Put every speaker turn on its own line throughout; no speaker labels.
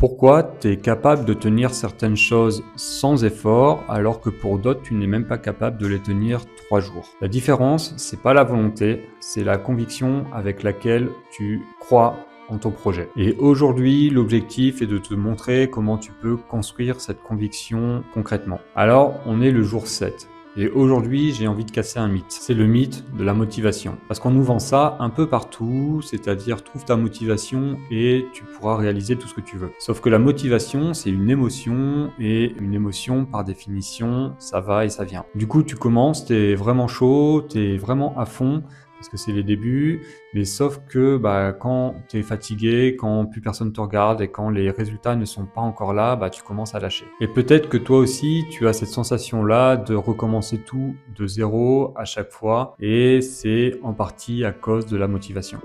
Pourquoi tu es capable de tenir certaines choses sans effort alors que pour d'autres tu n'es même pas capable de les tenir 3 jours? La différence, c'est pas la volonté, c'est la conviction avec laquelle tu crois en ton projet. Et aujourd'hui, l'objectif est de te montrer comment tu peux construire cette conviction concrètement. Alors, on est le jour 7. Et aujourd'hui, j'ai envie de casser un mythe. C'est le mythe de la motivation. Parce qu'on nous vend ça un peu partout, c'est-à-dire trouve ta motivation et tu pourras réaliser tout ce que tu veux. Sauf que la motivation, c'est une émotion et une émotion, par définition, ça va et ça vient. Du coup, tu commences, t'es vraiment chaud, t'es vraiment à fond, parce que c'est les débuts, mais sauf que quand tu es fatigué, quand plus personne te regarde et quand les résultats ne sont pas encore là, tu commences à lâcher. Et peut-être que toi aussi, tu as cette sensation-là de recommencer tout de zéro à chaque fois, et c'est en partie à cause de la motivation.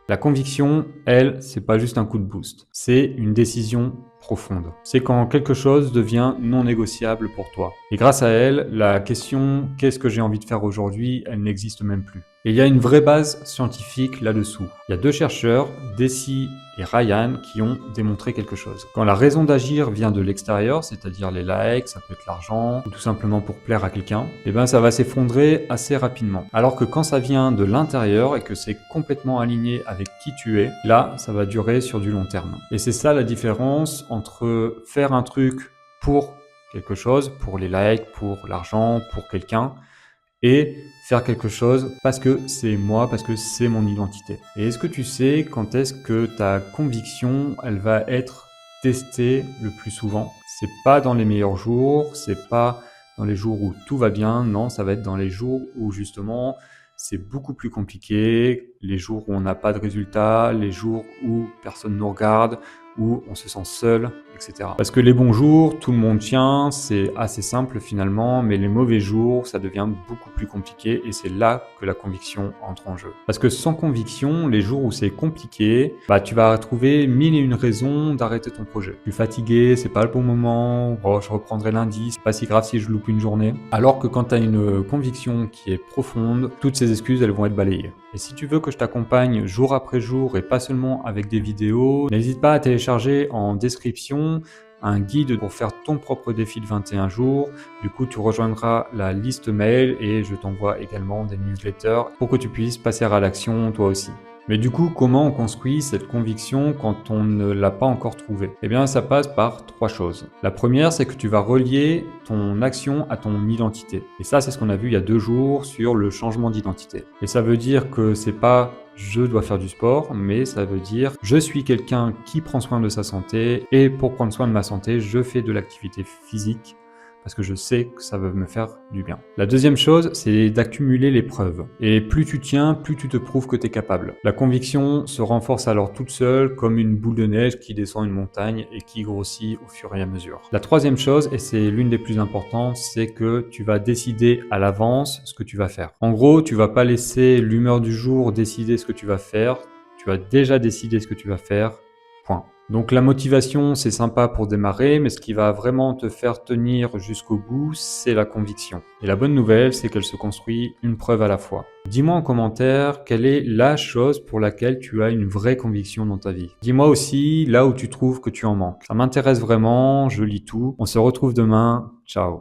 La conviction, elle, c'est pas juste un coup de boost, c'est une décision profonde. C'est quand quelque chose devient non négociable pour toi. Et grâce à elle, la question « qu'est-ce que j'ai envie de faire aujourd'hui ?» elle n'existe même plus. Et il y a une vraie base scientifique là-dessous. Il y a 2 chercheurs, Deci et Ryan, qui ont démontré quelque chose. Quand la raison d'agir vient de l'extérieur, c'est-à-dire les likes, ça peut être l'argent, ou tout simplement pour plaire à quelqu'un, ça va s'effondrer assez rapidement. Alors que quand ça vient de l'intérieur et que c'est complètement aligné avec qui tu es, là, ça va durer sur du long terme. Et c'est ça la différence entre faire un truc pour quelque chose, pour les likes, pour l'argent, pour quelqu'un, et faire quelque chose parce que c'est moi, parce que c'est mon identité. Et est-ce que tu sais quand est-ce que ta conviction, elle va être testée le plus souvent? C'est pas dans les meilleurs jours, c'est pas dans les jours où tout va bien, non, ça va être dans les jours où justement c'est beaucoup plus compliqué, les jours où on n'a pas de résultats, les jours où personne nous regarde, où on se sent seul, etc. Parce que les bons jours, tout le monde tient, c'est assez simple finalement, mais les mauvais jours, ça devient beaucoup plus compliqué et c'est là que la conviction entre en jeu. Parce que sans conviction, les jours où c'est compliqué, tu vas trouver 1001 raisons d'arrêter ton projet. Je suis fatigué, c'est pas le bon moment, je reprendrai lundi, c'est pas si grave si je loupe une journée. Alors que quand tu as une conviction qui est profonde, toutes ces excuses, elles vont être balayées. Et si tu veux que je t'accompagne jour après jour et pas seulement avec des vidéos, n'hésite pas à télécharger en description un guide pour faire ton propre défi de 21 jours. Du coup, tu rejoindras la liste mail et je t'envoie également des newsletters pour que tu puisses passer à l'action toi aussi. Mais du coup, comment on construit cette conviction quand on ne l'a pas encore trouvée? Ça passe par 3 choses. La première, c'est que tu vas relier ton action à ton identité. Et ça, c'est ce qu'on a vu il y a 2 jours sur le changement d'identité. Et ça veut dire que c'est pas je dois faire du sport, mais ça veut dire je suis quelqu'un qui prend soin de sa santé et pour prendre soin de ma santé, je fais de l'activité physique parce que je sais que ça va me faire du bien. La deuxième chose, c'est d'accumuler les preuves. Et plus tu tiens, plus tu te prouves que tu es capable. La conviction se renforce alors toute seule comme une boule de neige qui descend une montagne et qui grossit au fur et à mesure. La troisième chose, et c'est l'une des plus importantes, c'est que tu vas décider à l'avance ce que tu vas faire. En gros, tu vas pas laisser l'humeur du jour décider ce que tu vas faire. Tu vas déjà décider ce que tu vas faire. Point. Donc la motivation, c'est sympa pour démarrer, mais ce qui va vraiment te faire tenir jusqu'au bout, c'est la conviction. Et la bonne nouvelle, c'est qu'elle se construit une preuve à la fois. Dis-moi en commentaire quelle est la chose pour laquelle tu as une vraie conviction dans ta vie. Dis-moi aussi là où tu trouves que tu en manques. Ça m'intéresse vraiment, je lis tout. On se retrouve demain. Ciao.